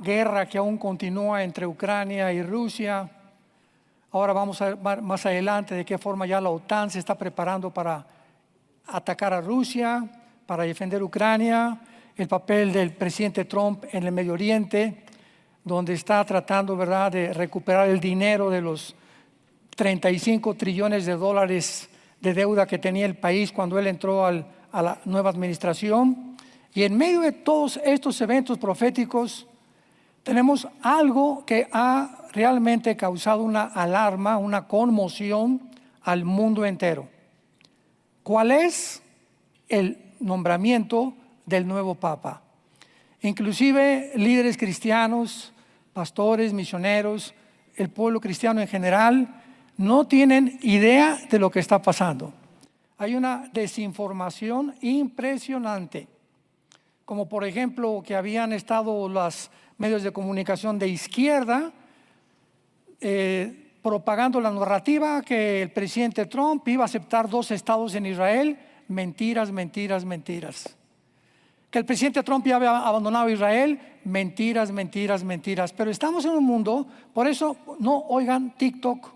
guerra que aún continúa entre Ucrania y Rusia. Ahora vamos a ver más adelante de qué forma ya la OTAN se está preparando para atacar a Rusia, para defender Ucrania, el papel del presidente Trump en el Medio Oriente, donde está tratando, ¿verdad?, de recuperar el dinero de los 35 trillones de dólares de deuda que tenía el país cuando él entró a la nueva administración. Y en medio de todos estos eventos proféticos tenemos algo que ha realmente causado una alarma, una conmoción al mundo entero. ¿Cuál es? El nombramiento del nuevo Papa. Inclusive líderes cristianos, pastores, misioneros, el pueblo cristiano en general, no tienen idea de lo que está pasando. Hay una desinformación impresionante, como por ejemplo que habían estado los medios de comunicación de izquierda propagando la narrativa que el presidente Trump iba a aceptar 2 estados en Israel. Mentiras, mentiras, mentiras. Que el presidente Trump ya había abandonado Israel. Mentiras, mentiras, mentiras. Pero estamos en un mundo, por eso no oigan TikTok.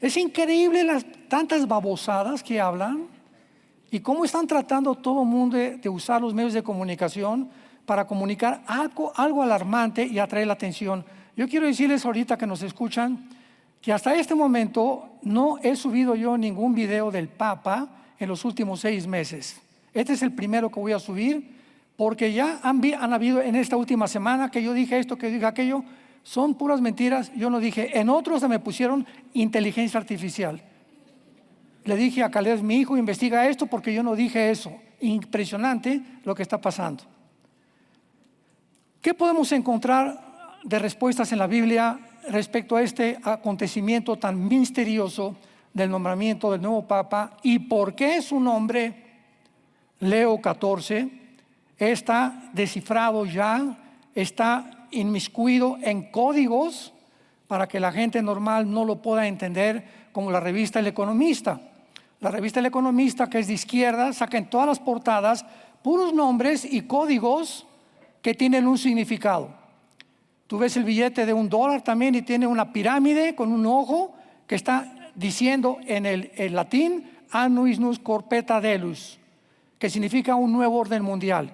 Es increíble las tantas babosadas que hablan y cómo están tratando todo el mundo de usar los medios de comunicación para comunicar algo alarmante y atraer la atención. Yo quiero decirles ahorita que nos escuchan que hasta este momento no he subido yo ningún video del Papa en los últimos 6 meses. Este es el primero que voy a subir porque ya han habido en esta última semana que yo dije esto, que dije aquello. Son puras mentiras. Yo no dije, en otros me pusieron inteligencia artificial. Le dije a Caleb, mi hijo, investiga esto porque yo no dije eso. Impresionante lo que está pasando. ¿Qué podemos encontrar de respuestas en la Biblia respecto a este acontecimiento tan misterioso del nombramiento del nuevo Papa y por qué su nombre, Leo XIV, está descifrado ya, está inmiscuido en códigos para que la gente normal no lo pueda entender, como la revista El Economista? La revista El Economista, que es de izquierda, saca en todas las portadas puros nombres y códigos que tienen un significado. Tú ves el billete de $1 también y tiene una pirámide con un ojo que está diciendo en el latín Annus Nus Corpora Deus, que significa un nuevo orden mundial.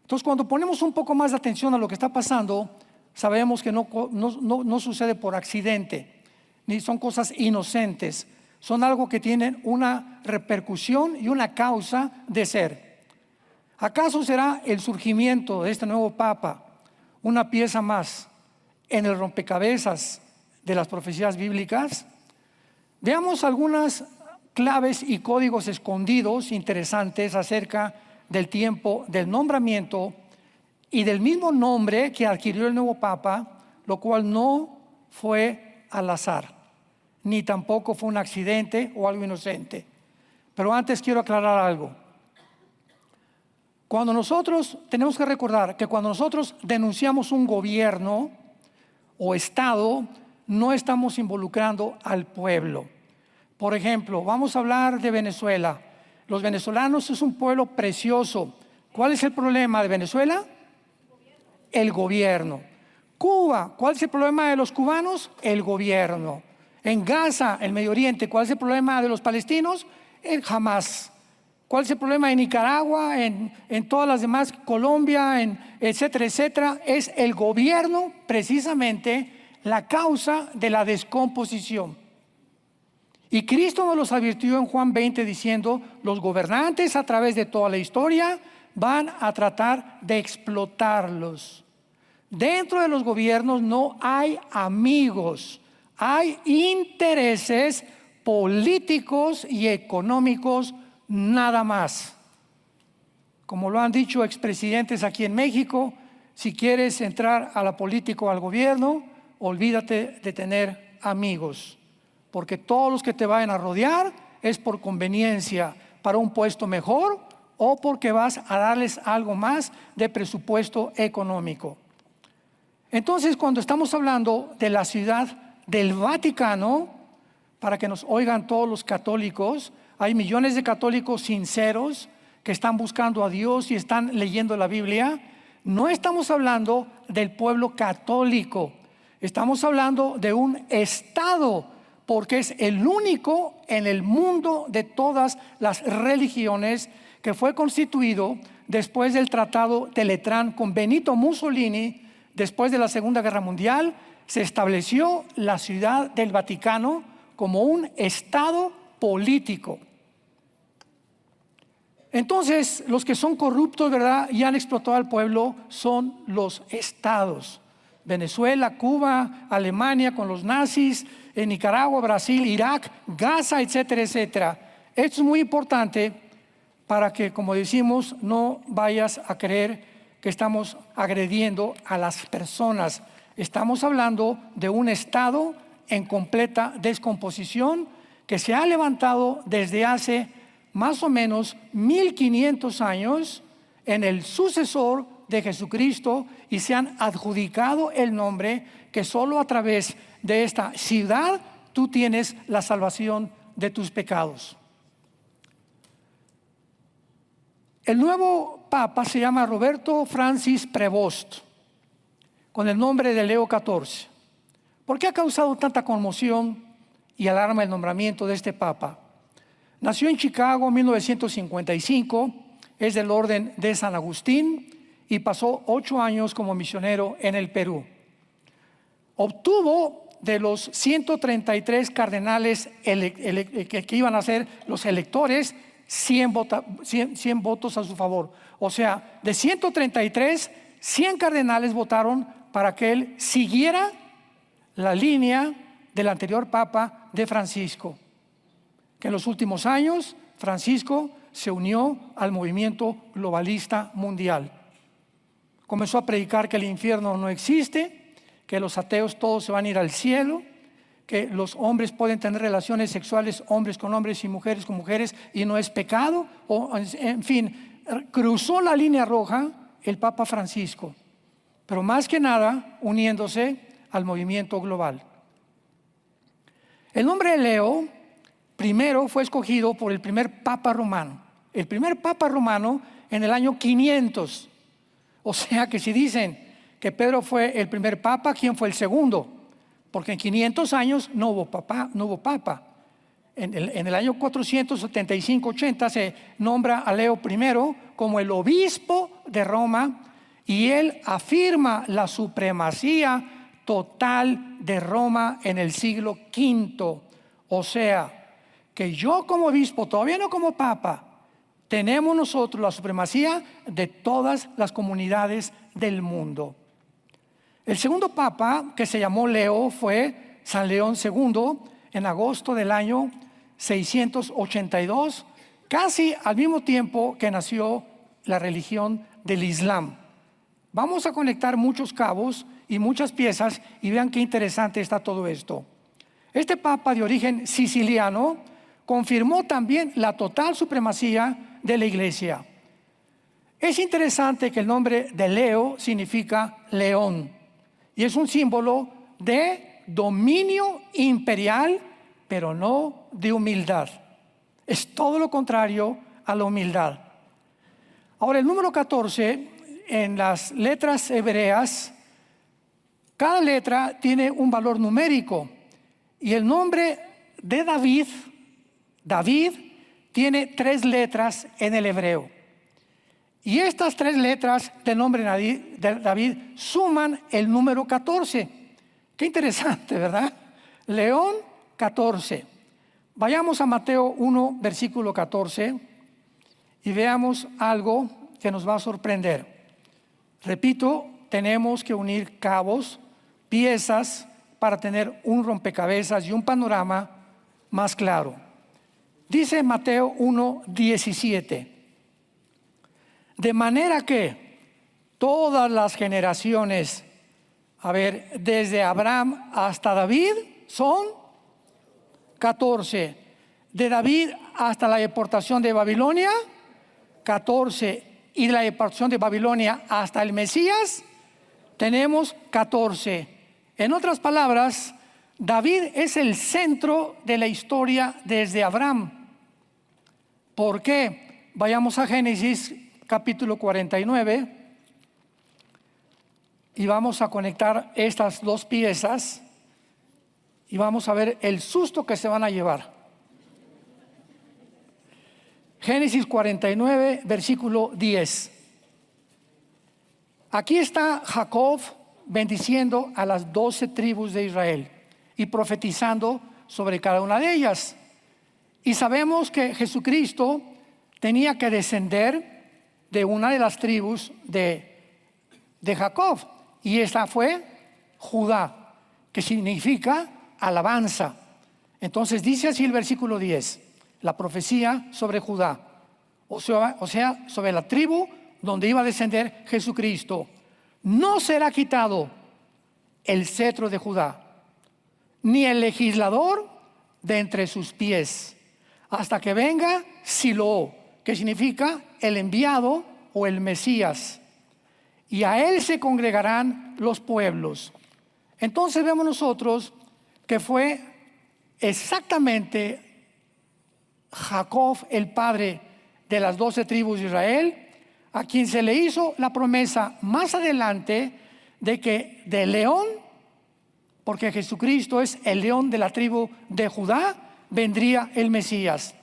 Entonces, cuando ponemos un poco más de atención a lo que está pasando, sabemos que no sucede por accidente, ni son cosas inocentes, son algo que tienen una repercusión y una causa de ser. ¿Acaso será el surgimiento de este nuevo Papa una pieza más en el rompecabezas de las profecías bíblicas? Veamos algunas claves y códigos escondidos interesantes acerca del tiempo del nombramiento y del mismo nombre que adquirió el nuevo Papa, lo cual no fue al azar, ni tampoco fue un accidente o algo inocente. Pero antes quiero aclarar algo. Cuando nosotros, tenemos que recordar que cuando nosotros denunciamos un gobierno o estado, no estamos involucrando al pueblo. Por ejemplo, vamos a hablar de Venezuela. Los venezolanos es un pueblo precioso. ¿Cuál es el problema de Venezuela? El gobierno. Cuba, ¿cuál es el problema de los cubanos? El gobierno. En Gaza, el Medio Oriente, ¿cuál es el problema de los palestinos? El Hamas. ¿Cuál es el problema de Nicaragua, en todas las demás, Colombia, etcétera, etcétera? Es el gobierno precisamente la causa de la descomposición. Y Cristo nos los advirtió en Juan 20 diciendo, los gobernantes a través de toda la historia van a tratar de explotarlos. Dentro de los gobiernos no hay amigos, hay intereses políticos y económicos nada más. Como lo han dicho expresidentes aquí en México, si quieres entrar a la política o al gobierno, olvídate de tener amigos, porque todos los que te vayan a rodear es por conveniencia, para un puesto mejor o porque vas a darles algo más de presupuesto económico. Entonces, cuando estamos hablando de la ciudad del Vaticano, para que nos oigan todos los católicos, hay millones de católicos sinceros que están buscando a Dios y están leyendo la Biblia. No estamos hablando del pueblo católico, estamos hablando de un Estado, porque es el único en el mundo de todas las religiones que fue constituido después del Tratado de Letrán con Benito Mussolini. Después de la Segunda Guerra Mundial se estableció la Ciudad del Vaticano como un Estado político. Entonces, los que son corruptos, ¿verdad?, y han explotado al pueblo son los estados. Venezuela, Cuba, Alemania con los nazis, Nicaragua, Brasil, Irak, Gaza, etcétera, etcétera. Esto es muy importante para que, como decimos, no vayas a creer que estamos agrediendo a las personas. Estamos hablando de un estado en completa descomposición que se ha levantado desde hace más o menos 1500 años en el sucesor de Jesucristo, y se han adjudicado el nombre que solo a través de esta ciudad tú tienes la salvación de tus pecados. El nuevo Papa se llama Roberto Francis Prevost, con el nombre de Leo XIV. ¿Por qué ha causado tanta conmoción y alarma el nombramiento de este Papa? Nació en Chicago en 1955, es del orden de San Agustín y pasó 8 años como misionero en el Perú. Obtuvo de los 133 cardenales que iban a ser los electores, 100 votos a su favor. O sea, de 133, 100 cardenales votaron para que él siguiera la línea del anterior Papa de Francisco, que en los últimos años Francisco se unió al movimiento globalista mundial. Comenzó a predicar que el infierno no existe, que los ateos todos se van a ir al cielo, que los hombres pueden tener relaciones sexuales, hombres con hombres y mujeres con mujeres, y no es pecado. En fin, cruzó la línea roja el Papa Francisco, pero más que nada uniéndose al movimiento global. El nombre de Leo primero fue escogido por el primer Papa romano. El primer Papa romano en el año 500. O sea que si dicen que Pedro fue el primer Papa, ¿quién fue el segundo? Porque en 500 años no hubo Papa. En el año 475-80 se nombra a Leo I como el obispo de Roma, y él afirma la supremacía total de Roma en el siglo V. O sea, que yo como obispo, todavía no como papa, tenemos nosotros la supremacía de todas las comunidades del mundo. El segundo papa, que se llamó Leo, fue San León II, en agosto del año 682, casi al mismo tiempo que nació la religión del Islam. Vamos a conectar muchos cabos y muchas piezas y vean qué interesante está todo esto. Este papa de origen siciliano confirmó también la total supremacía de la iglesia. Es interesante que el nombre de Leo significa león y es un símbolo de dominio imperial, pero no de humildad. Es todo lo contrario a la humildad. Ahora, el número 14 en las letras hebreas, cada letra tiene un valor numérico, y el nombre de David tiene 3 letras en el hebreo. Y estas 3 letras del nombre de David suman el número 14. Qué interesante, ¿verdad? León 14. Vayamos a Mateo 1, versículo 14, y veamos algo que nos va a sorprender. Repito, tenemos que unir cabos, piezas, para tener un rompecabezas y un panorama más claro. Dice Mateo 1:17. De manera que todas las generaciones, desde Abraham hasta David, son 14. De David hasta la deportación de Babilonia, 14. Y de la deportación de Babilonia hasta el Mesías, tenemos 14. En otras palabras, David es el centro de la historia desde Abraham. ¿Por qué? Vayamos a Génesis capítulo 49 y vamos a conectar estas dos piezas y vamos a ver el susto que se van a llevar. Génesis 49, versículo 10. Aquí está Jacob bendiciendo a las 12 tribus de Israel y profetizando sobre cada una de ellas. Y sabemos que Jesucristo tenía que descender de una de las tribus de Jacob, y esta fue Judá, que significa alabanza. Entonces dice así el versículo 10, la profecía sobre Judá, o sea, sobre la tribu donde iba a descender Jesucristo. No será quitado el cetro de Judá, ni el legislador de entre sus pies, hasta que venga Silo, que significa el enviado o el Mesías, y a él se congregarán los pueblos. Entonces vemos nosotros que fue exactamente Jacob, el padre de las 12 tribus de Israel, a quien se le hizo la promesa más adelante de que del león, porque Jesucristo es el león de la tribu de Judá, vendría el Mesías.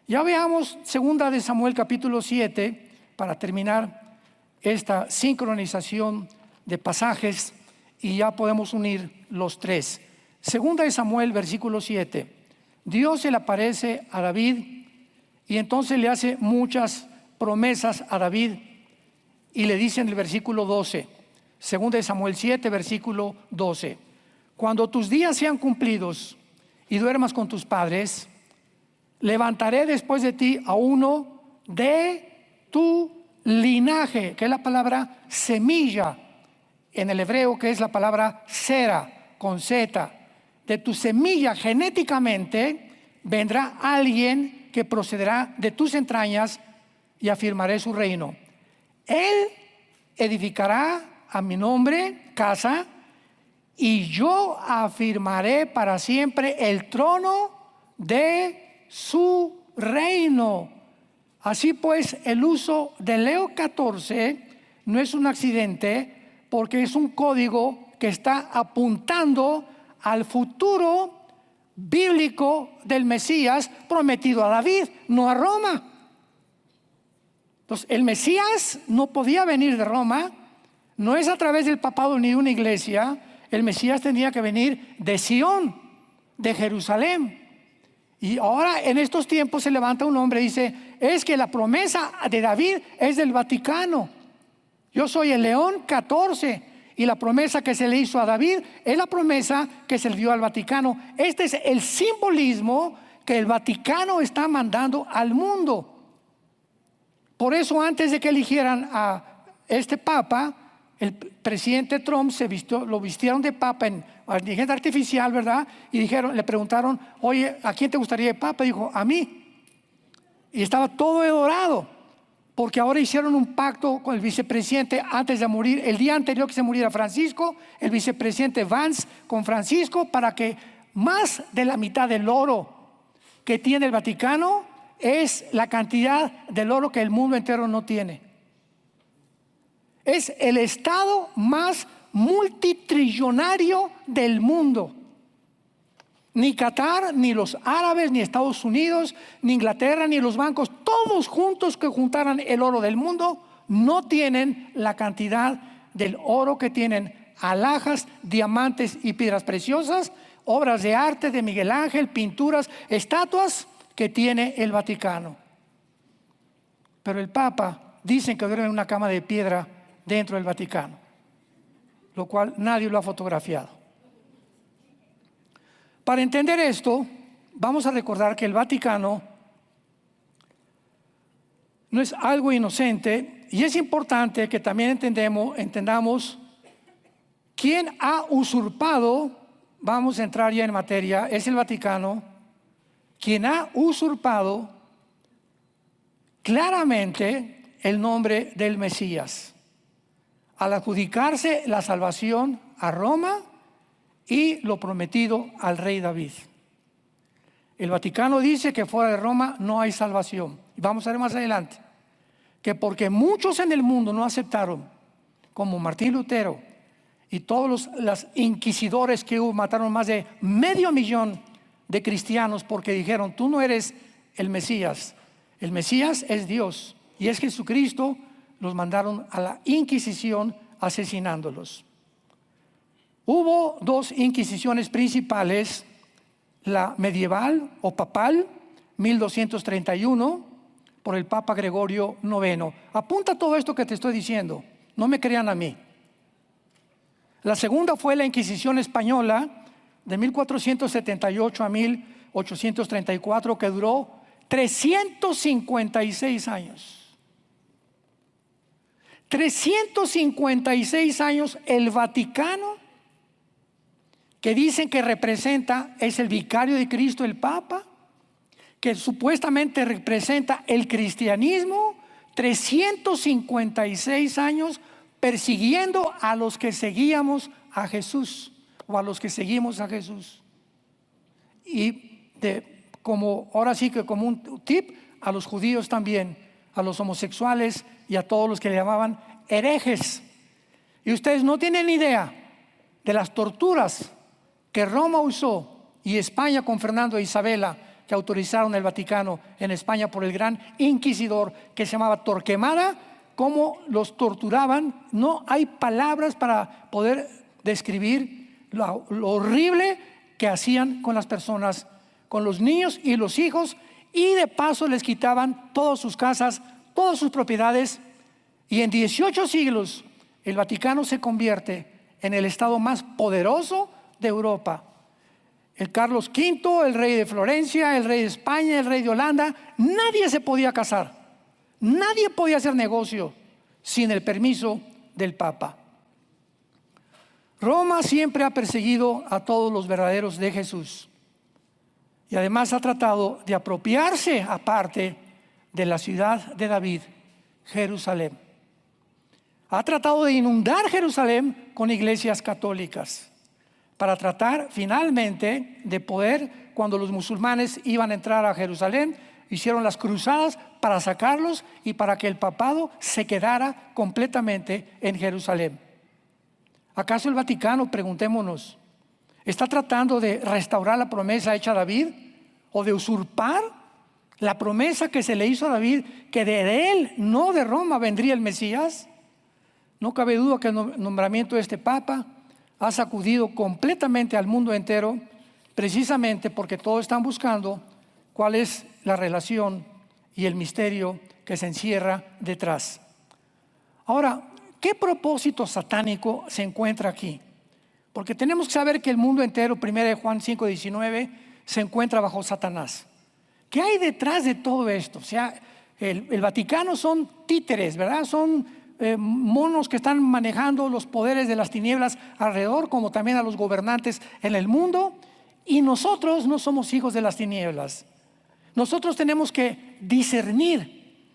Ya veamos 2 de Samuel capítulo 7 para terminar esta sincronización de pasajes y ya podemos unir los tres. 2 de Samuel versículo 7. Dios se le aparece a David y entonces le hace muchas promesas a David y le dice en el versículo 12, 2 de Samuel 7 versículo 12: cuando tus días sean cumplidos y duermas con tus padres, levantaré después de ti a uno de tu linaje, que es la palabra semilla en el hebreo, que es la palabra sera con Z. De tu semilla genéticamente vendrá alguien que procederá de tus entrañas y afirmaré su reino. Él edificará a mi nombre casa y yo afirmaré para siempre el trono de su reino. Así pues, el uso de Leo 14 no es un accidente, porque es un código que está apuntando al futuro bíblico del Mesías prometido a David, no a Roma. Entonces, el Mesías no podía venir de Roma, no es a través del papado ni de una iglesia. El Mesías tenía que venir de Sión, de Jerusalén. Y ahora en estos tiempos se levanta un hombre y dice: es que la promesa de David es del Vaticano. Yo soy el león 14 y la promesa que se le hizo a David es la promesa que se le dio al Vaticano. Este es el simbolismo que el Vaticano está mandando al mundo. Por eso, antes de que eligieran a este papa, el presidente Trump lo vistieron de papa en inteligencia artificial, ¿verdad? Y le preguntaron: oye, ¿a quién te gustaría de papa? Dijo: a mí. Y estaba todo de dorado, porque ahora hicieron un pacto con el vicepresidente antes de morir. El día anterior que se muriera Francisco, el vicepresidente Vance con Francisco, para que más de la mitad del oro que tiene el Vaticano es la cantidad del oro que el mundo entero no tiene. Es el estado más multitrillonario del mundo. Ni Qatar, ni los árabes, ni Estados Unidos, ni Inglaterra, ni los bancos, todos juntos que juntaran el oro del mundo, no tienen la cantidad del oro que tienen alhajas, diamantes y piedras preciosas, obras de arte de Miguel Ángel, pinturas, estatuas que tiene el Vaticano. Pero el Papa, dicen que duerme en una cama de piedra dentro del Vaticano, lo cual nadie lo ha fotografiado. Para entender esto, vamos a recordar que el Vaticano no es algo inocente, y es importante que también entendamos quién ha usurpado. Vamos a entrar ya en materia. Es el Vaticano quien ha usurpado claramente el nombre del Mesías, al adjudicarse la salvación a Roma y lo prometido al rey David. El Vaticano dice que fuera de Roma no hay salvación. Y vamos a ver más adelante que porque muchos en el mundo no aceptaron, como Martín Lutero, y todos los inquisidores que hubo mataron más de 500,000 de cristianos porque dijeron: tú no eres el Mesías es Dios y es Jesucristo. Los mandaron a la Inquisición asesinándolos. Hubo dos inquisiciones principales: la medieval o papal, 1231, por el Papa Gregorio IX. Apunta todo esto que te estoy diciendo, no me crean a mí. La segunda fue la Inquisición española, de 1478 a 1834, que duró 356 años. 356 años. El Vaticano, que dicen que representa, es el vicario de Cristo, el Papa, que supuestamente representa el cristianismo, 356 años persiguiendo a los que seguíamos a Jesús, o a los que seguimos a Jesús. Y como ahora sí que como un tip, a los judíos también, a los homosexuales y a todos los que le llamaban herejes. Y ustedes no tienen idea de las torturas que Roma usó, y España con Fernando e Isabela, que autorizaron el Vaticano en España por el gran inquisidor que se llamaba Torquemada. Cómo los torturaban, no hay palabras para poder describir lo horrible que hacían con las personas, con los niños y los hijos, y de paso les quitaban todas sus casas, todas sus propiedades. Y en 18 siglos el Vaticano se convierte en el estado más poderoso de Europa. El Carlos V, el rey de Florencia, el rey de España, el rey de Holanda, nadie se podía casar, nadie podía hacer negocio sin el permiso del Papa. Roma siempre ha perseguido a todos los verdaderos de Jesús, y además ha tratado de apropiarse aparte de la ciudad de David, Jerusalén. Ha tratado de inundar Jerusalén con iglesias católicas para tratar finalmente de poder, cuando los musulmanes iban a entrar a Jerusalén, hicieron las cruzadas para sacarlos y para que el papado se quedara completamente en Jerusalén. ¿Acaso el Vaticano, preguntémonos, está tratando de restaurar la promesa hecha a David, o de usurpar la promesa que se le hizo a David, que de él, no de Roma, vendría el Mesías? No cabe duda que el nombramiento de este Papa ha sacudido completamente al mundo entero, precisamente porque todos están buscando cuál es la relación y el misterio que se encierra detrás. Ahora, ¿qué propósito satánico se encuentra aquí? Porque tenemos que saber que el mundo entero, 1 Juan 5:19, se encuentra bajo Satanás. ¿Qué hay detrás de todo esto? O sea, el Vaticano son títeres, ¿verdad? Son monos que están manejando los poderes de las tinieblas alrededor, como también a los gobernantes en el mundo. Y nosotros no somos hijos de las tinieblas. Nosotros tenemos que discernir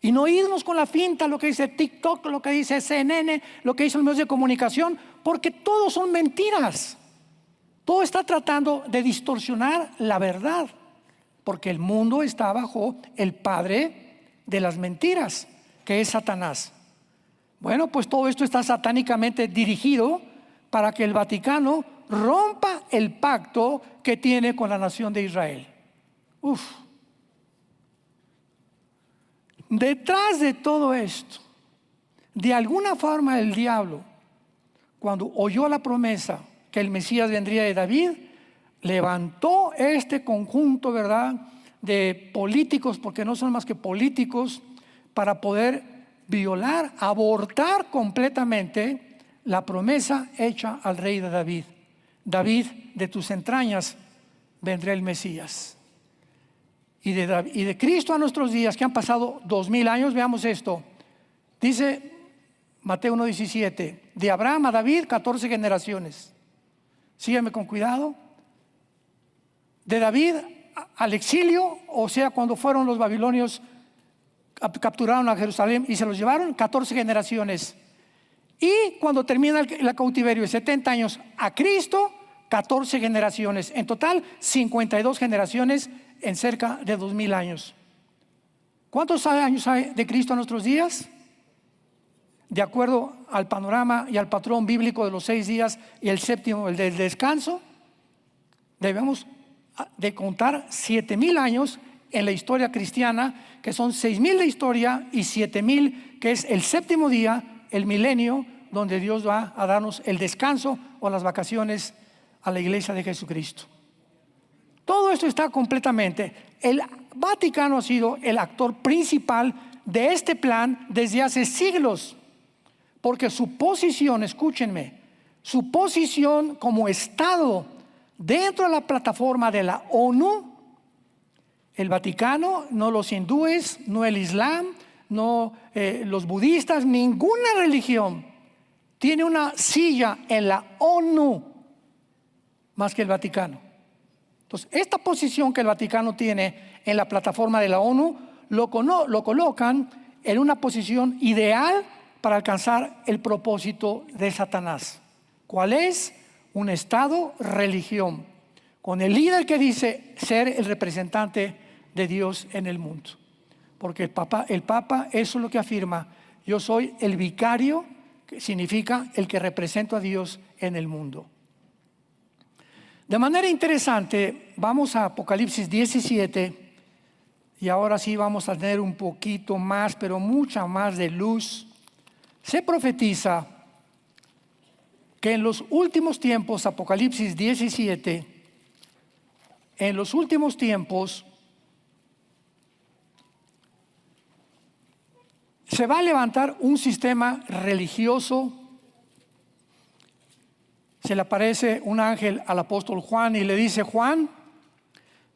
y no irnos con la finta, lo que dice TikTok, lo que dice CNN, lo que dicen los medios de comunicación, porque todo son mentiras. Todo está tratando de distorsionar la verdad, porque el mundo está bajo el padre de las mentiras, que es Satanás. Bueno, pues todo esto está satánicamente dirigido para que el Vaticano rompa el pacto que tiene con la nación de Israel. Detrás de todo esto, de alguna forma el diablo, cuando oyó la promesa que el Mesías vendría de David, levantó este conjunto, ¿verdad?, de políticos, porque no son más que políticos, para poder violar, abortar completamente la promesa hecha al rey de David. David, de tus entrañas vendrá el Mesías. Y de Cristo a nuestros días, que han pasado 2000 años, veamos esto. Dice Mateo 1:17, de Abraham a David 14 generaciones. Síganme con cuidado. De David al exilio, o sea, cuando fueron los babilonios, capturaron a Jerusalén y se los llevaron, 14 generaciones. Y cuando termina el cautiverio de 70 años a Cristo, 14 generaciones. En total, 52 generaciones en cerca de 2000 años. ¿Cuántos años hay de Cristo a nuestros días? de acuerdo al panorama y al patrón bíblico de los 6 días y el séptimo, el del descanso, debemos de contar 7,000 años en la historia cristiana, que son 6,000 de historia y 7,000 que es el séptimo día, el milenio, donde Dios va a darnos el descanso o las vacaciones a la iglesia de Jesucristo. Todo esto está completamente. El Vaticano ha sido el actor principal de este plan desde hace siglos, porque su posición, escúchenme, su posición como Estado dentro de la plataforma de la ONU, el Vaticano, no los hindúes, no el Islam, no los budistas, ninguna religión tiene una silla en la ONU más que el Vaticano. Entonces, esta posición que el Vaticano tiene en la plataforma de la ONU lo colocan en una posición ideal para alcanzar el propósito de Satanás. ¿Cuál es? Un Estado-religión, con el líder que dice ser el representante de Dios en el mundo. Porque el Papa eso es lo que afirma: yo soy el vicario, que significa el que represento a Dios en el mundo. De manera interesante, vamos a Apocalipsis 17, y ahora sí vamos a tener un poquito más, pero mucha más de luz. Se profetiza que en los últimos tiempos, Apocalipsis 17, en los últimos tiempos se va a levantar un sistema religioso. Se le aparece un ángel al apóstol Juan y le dice: Juan,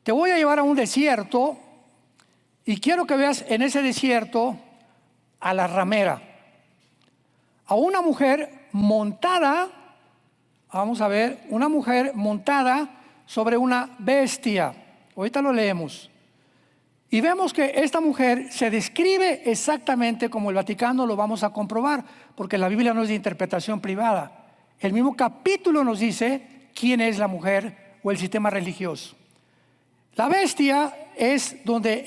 te voy a llevar a un desierto y quiero que veas en ese desierto a la ramera, a una mujer montada, vamos a ver, una mujer montada sobre una bestia. Ahorita lo leemos. Y vemos que esta mujer se describe exactamente como el Vaticano lo vamos a comprobar, porque la Biblia no es de interpretación privada. El mismo capítulo nos dice quién es la mujer o el sistema religioso. La bestia es donde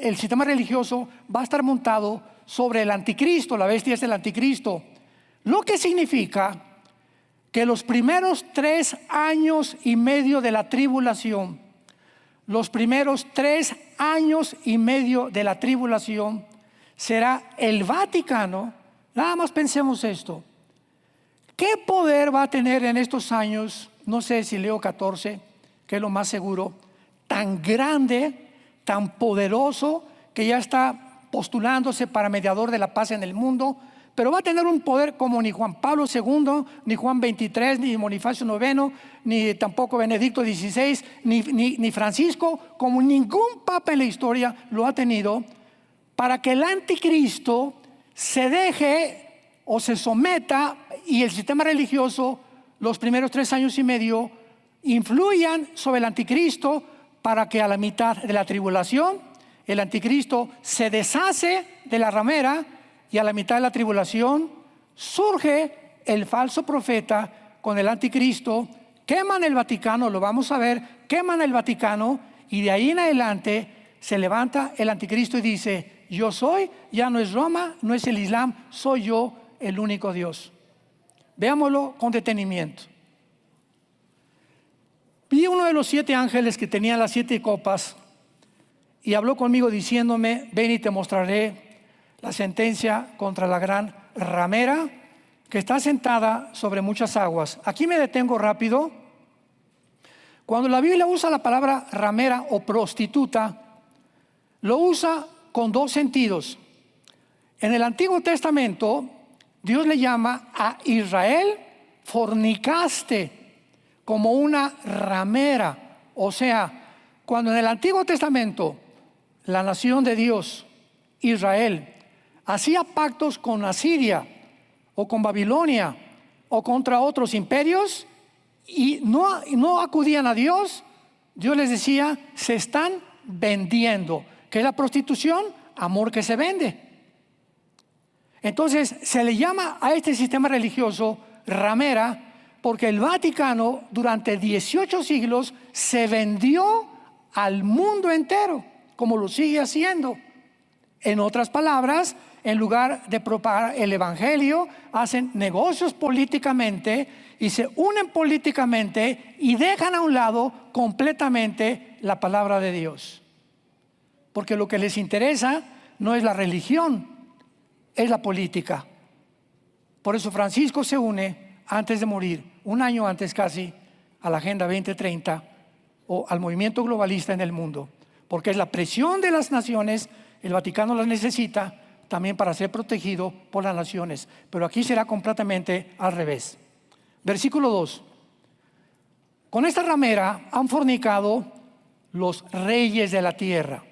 el sistema religioso va a estar montado sobre el anticristo. La bestia es el anticristo, lo que significa que los primeros 3 años y medio de la tribulación, los primeros 3 años y medio de la tribulación será el Vaticano. Nada más pensemos esto: ¿qué poder va a tener en estos años? No sé si Leo XIV, que es lo más seguro, tan grande, tan poderoso, que ya está postulándose para mediador de la paz en el mundo, pero va a tener un poder como ni Juan Pablo II, ni Juan XXIII, ni Bonifacio IX, ni tampoco Benedicto XVI, ni Francisco, como ningún papa en la historia lo ha tenido, para que el anticristo se deje o se someta y el sistema religioso los primeros 3 años y medio influyan sobre el anticristo, para que a la mitad de la tribulación el anticristo se deshace de la ramera y a la mitad de la tribulación surge el falso profeta con el anticristo. Queman el Vaticano, lo vamos a ver, queman el Vaticano, y de ahí en adelante se levanta el anticristo y dice: yo soy, ya no es Roma, no es el Islam, soy yo el único Dios. Veámoslo con detenimiento. Vi uno de los 7 ángeles que tenía las 7 copas y habló conmigo diciéndome: ven y te mostraré la sentencia contra la gran ramera que está sentada sobre muchas aguas. Aquí me detengo rápido. Cuando la Biblia usa la palabra ramera o prostituta, lo usa con 2 sentidos. En el Antiguo Testamento, Dios le llama a Israel fornicaste, como una ramera. O sea, cuando en el Antiguo Testamento la nación de Dios, Israel, hacía pactos con Asiria o con Babilonia o contra otros imperios y no acudían a Dios, Dios les decía: se están vendiendo. ¿Qué es la prostitución? Amor que se vende. Entonces se le llama a este sistema religioso ramera, porque el Vaticano durante 18 siglos se vendió al mundo entero, como lo sigue haciendo. En otras palabras, en lugar de propagar el evangelio, hacen negocios políticamente y se unen políticamente y dejan a un lado completamente la palabra de Dios. Porque lo que les interesa no es la religión, es la política. Por eso Francisco se une antes de morir, un año antes casi, a la Agenda 2030 o al movimiento globalista en el mundo. Porque es la presión de las naciones, el Vaticano las necesita también para ser protegido por las naciones. Pero aquí será completamente al revés. Versículo 2. Con esta ramera han fornicado los reyes de la tierra.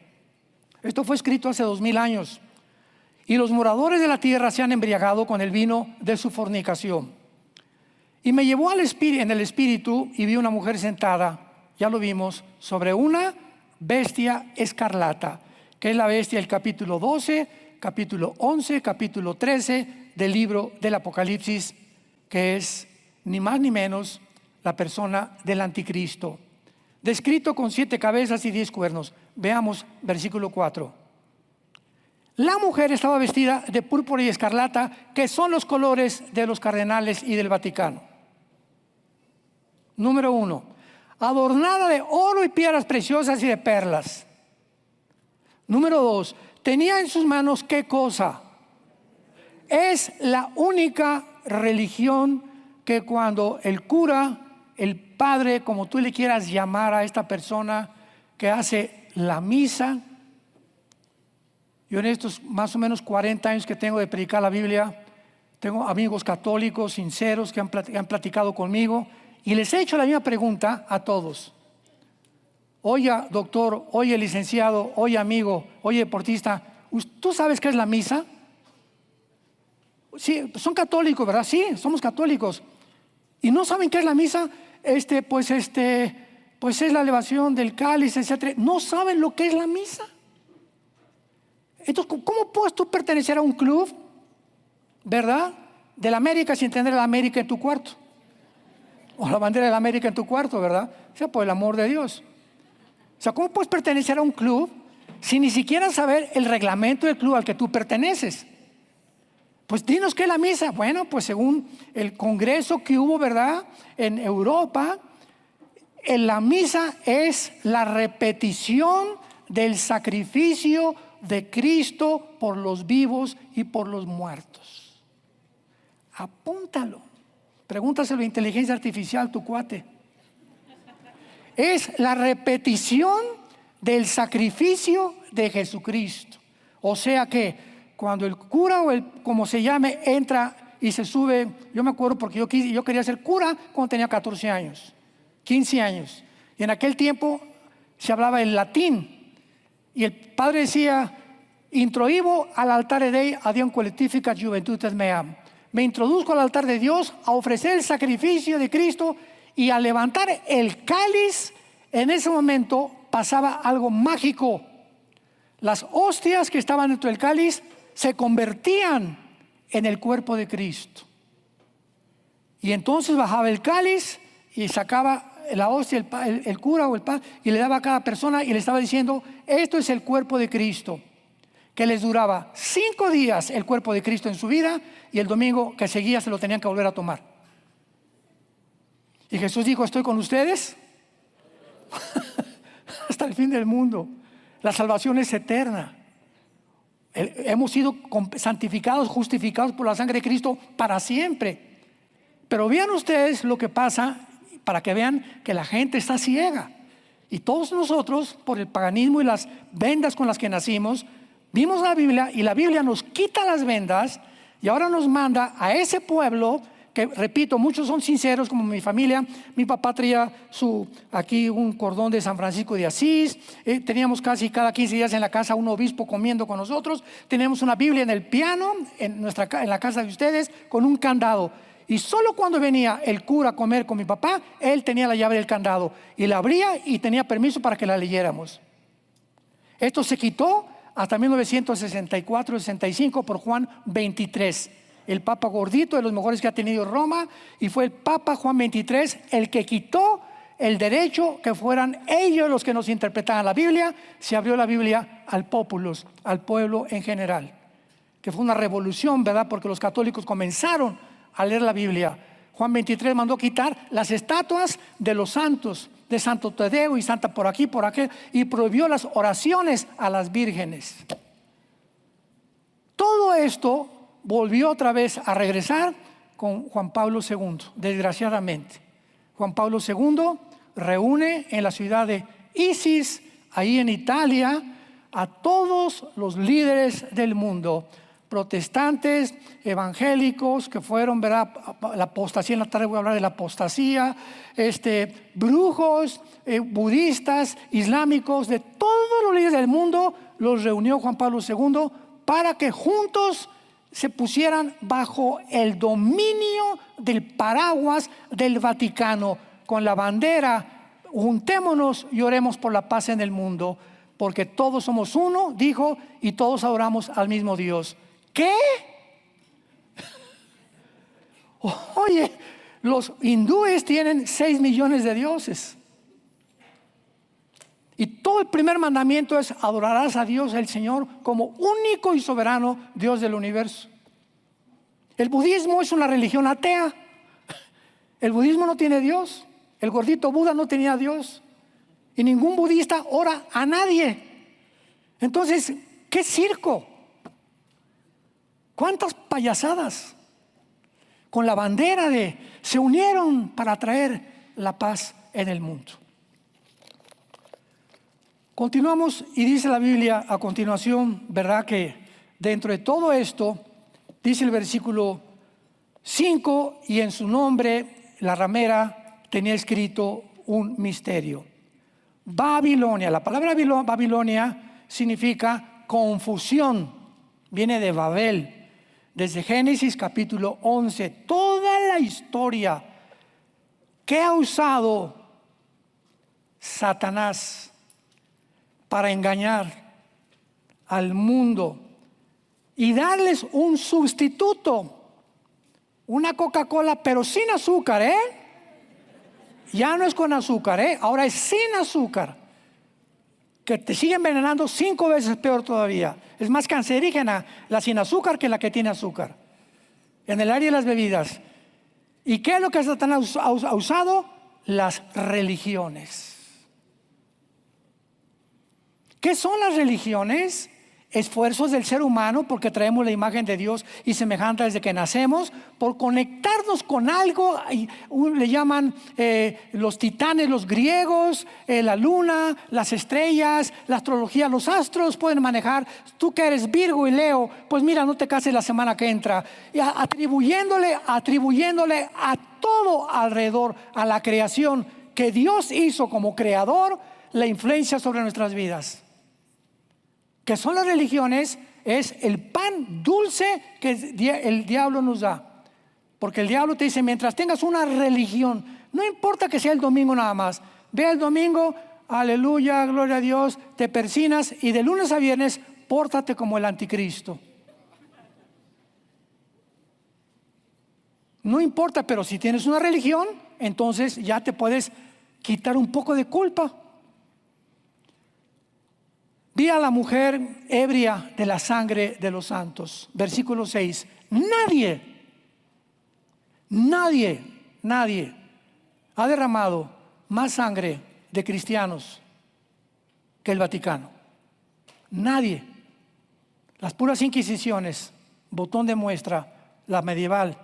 Esto fue escrito hace 2000 años. Y los moradores de la tierra se han embriagado con el vino de su fornicación. Y me llevó en el espíritu y vi una mujer sentada, ya lo vimos, sobre una bestia escarlata, que es la bestia del capítulo 12, capítulo 11, capítulo 13 del libro del Apocalipsis, que es ni más ni menos la persona del anticristo, descrito con 7 cabezas y 10 cuernos. Veamos versículo 4. La mujer estaba vestida de púrpura y escarlata, que son los colores de los cardenales y del Vaticano. Número 1, adornada de oro y piedras preciosas y de perlas. Número 2, tenía en sus manos ¿qué cosa? Es la única religión que cuando el cura, el padre, como tú le quieras llamar a esta persona que hace la misa, yo en estos más o menos 40 años que tengo de predicar la Biblia, tengo amigos católicos sinceros que han platicado conmigo y les he hecho la misma pregunta a todos. Oye, doctor, oye, licenciado, oye, amigo, oye, deportista, ¿tú sabes qué es la misa? Sí, son católicos, ¿verdad? Sí, somos católicos. ¿Y no saben qué es la misa? Pues es la elevación del cáliz, etc. No saben lo que es la misa. Entonces, ¿cómo puedes tú pertenecer a un club, verdad, de la América sin tener la América en tu cuarto? O la bandera de la América en tu cuarto, ¿verdad? O sea, por el amor de Dios. O sea, ¿cómo puedes pertenecer a un club sin ni siquiera saber el reglamento del club al que tú perteneces? Pues dinos qué es la misa. Bueno, pues según el congreso que hubo, ¿verdad?, en Europa, la misa es la repetición del sacrificio de Cristo por los vivos y por los muertos. Apúntalo. Pregúntaselo a inteligencia artificial, tu cuate. Es la repetición del sacrificio de Jesucristo. O sea que cuando el cura o como se llame entra y se sube, yo me acuerdo porque yo quería ser cura cuando tenía 14 años, 15 años. Y en aquel tiempo se hablaba el latín. Y el padre decía, introibo al altare Dei a Dion qualificat juventudes meam. Me introduzco al altar de Dios a ofrecer el sacrificio de Cristo y al levantar el cáliz, en ese momento pasaba algo mágico. Las hostias que estaban dentro del cáliz se convertían en el cuerpo de Cristo. Y entonces bajaba el cáliz y sacaba la hostia, el cura o el padre, y le daba a cada persona y le estaba diciendo, esto es el cuerpo de Cristo, que les duraba 5 días el cuerpo de Cristo en su vida, y el domingo que seguía se lo tenían que volver a tomar. Y Jesús dijo, estoy con ustedes hasta el fin del mundo. La salvación es eterna. Hemos sido santificados, justificados por la sangre de Cristo para siempre. Pero vean ustedes lo que pasa, para que vean que la gente está ciega. Y todos nosotros, por el paganismo y las vendas con las que nacimos, vimos la Biblia y la Biblia nos quita las vendas y ahora nos manda a ese pueblo que, repito, muchos son sinceros, como mi familia. Mi papá traía aquí un cordón de San Francisco de Asís. Teníamos casi cada 15 días en la casa un obispo comiendo con nosotros. Tenemos una Biblia en el piano, en la casa de ustedes, con un candado. Y solo cuando venía el cura a comer con mi papá, él tenía la llave del candado y la abría y tenía permiso para que la leyéramos. Esto se quitó hasta 1964-65 por Juan 23, el papa gordito, de los mejores que ha tenido Roma, y fue el papa Juan 23 el que quitó el derecho que fueran ellos los que nos interpretaran la Biblia. Se abrió la Biblia al populus, al pueblo en general. que fue una revolución, ¿verdad? Porque los católicos comenzaron a leer la Biblia. Juan 23 mandó quitar las estatuas de los santos, de Santo Tadeo y Santa por aquí, por aquel, y prohibió las oraciones a las vírgenes. Todo esto volvió otra vez a regresar con Juan Pablo II, desgraciadamente. Juan Pablo II reúne en la ciudad de Isis, ahí en Italia, a todos los líderes del mundo, protestantes, evangélicos, que fueron, ¿verdad? La apostasía, en la tarde voy a hablar de la apostasía, brujos, budistas, islámicos, de todos los líderes del mundo, los reunió Juan Pablo II para que juntos se pusieran bajo el dominio del paraguas del Vaticano, con la bandera: juntémonos y oremos por la paz en el mundo, porque todos somos uno, dijo, y todos adoramos al mismo Dios. ¿Qué? Oye, los hindúes tienen 6 millones de dioses. Y todo el primer mandamiento es: adorarás a Dios el Señor como único y soberano Dios del universo. El budismo es una religión atea. El budismo no tiene Dios. El gordito Buda no tenía Dios. Y ningún budista ora a nadie. Entonces, ¿qué circo? ¿Cuántas payasadas? Con la bandera de se unieron para traer la paz en el mundo. Continuamos y dice la Biblia a continuación, ¿verdad? Que dentro de todo esto, dice el versículo 5, y en su nombre la ramera tenía escrito un misterio. Babilonia, la palabra Babilonia significa confusión, viene de Babel. Desde Génesis capítulo 11, toda la historia que ha usado Satanás para engañar al mundo y darles un sustituto, una Coca-Cola, pero sin azúcar, ya no es con azúcar, ahora es sin azúcar, que te sigue envenenando 5 veces peor todavía. Es más cancerígena la sin azúcar que la que tiene azúcar, en el área de las bebidas. ¿Y qué es lo que Satanás ha usado? Las religiones. ¿Qué son las religiones? Esfuerzos del ser humano, porque traemos la imagen de Dios y semejanza desde que nacemos, por conectarnos con algo. Le llaman los titanes, los griegos, la luna, las estrellas, la astrología, los astros pueden manejar. Tú que eres Virgo y Leo, pues mira, no te cases la semana que entra. Y atribuyéndole a todo alrededor, a la creación que Dios hizo como creador, la influencia sobre nuestras vidas. Que son las religiones, es el pan dulce que el diablo nos da. Porque el diablo te dice: mientras tengas una religión, no importa que sea el domingo nada más, ve el domingo, aleluya, gloria a Dios, te persinas, y de lunes a viernes pórtate como el anticristo. No importa, pero si tienes una religión, entonces ya te puedes quitar un poco de culpa. Vi a la mujer ebria de la sangre de los santos. Versículo 6. Nadie ha derramado más sangre de cristianos que el Vaticano. Nadie. Las puras inquisiciones, botón de muestra, la medieval,